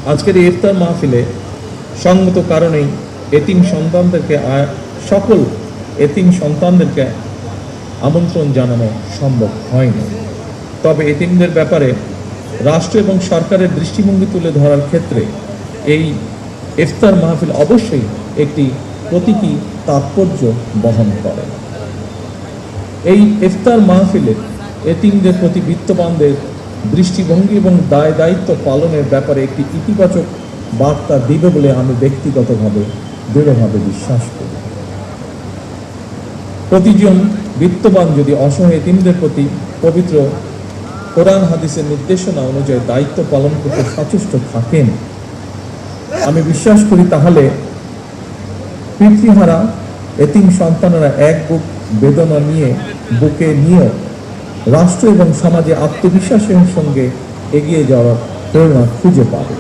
আজকের এই ইফতার মাহফিলে সঙ্গত কারণেই সকল এতিম সন্তানদেরকে আমন্ত্রণ জানানো সম্ভব হয়নি। তবে এতিমদের ব্যাপারে রাষ্ট্র এবং সরকারের দৃষ্টিভঙ্গি তুলে ধরার ক্ষেত্রে এই ইফতার মাহফিল অবশ্যই একটি প্রতীকী তাৎপর্য বহন করে। এই ইফতার মাহফিলে এতিমদের প্রতি বিত্তবানদের দৃষ্টিভঙ্গি এবং দায় দায়িত্ব পালনের ব্যাপারে একটি ইতিবাচক বার্তা দিবে বলে আমি ব্যক্তিগতভাবে দৃঢ়ভাবে বিশ্বাস করি। প্রতিজন বিত্তবান যদি অসহায় এতিমদের প্রতি পবিত্র কোরআন হাদিসের নির্দেশনা অনুযায়ী দায়িত্ব পালন করতে সচেষ্ট থাকেন, আমি বিশ্বাস করি তাহলে পিতৃহারা এতিম সন্তানেরা এক বুক বেদনা নিয়ে বুকে নিয়ে রাষ্ট্র এবং সমাজে আত্মবিশ্বাসের সঙ্গে এগিয়ে যাওয়ার প্রেরণা খুঁজে পাবে।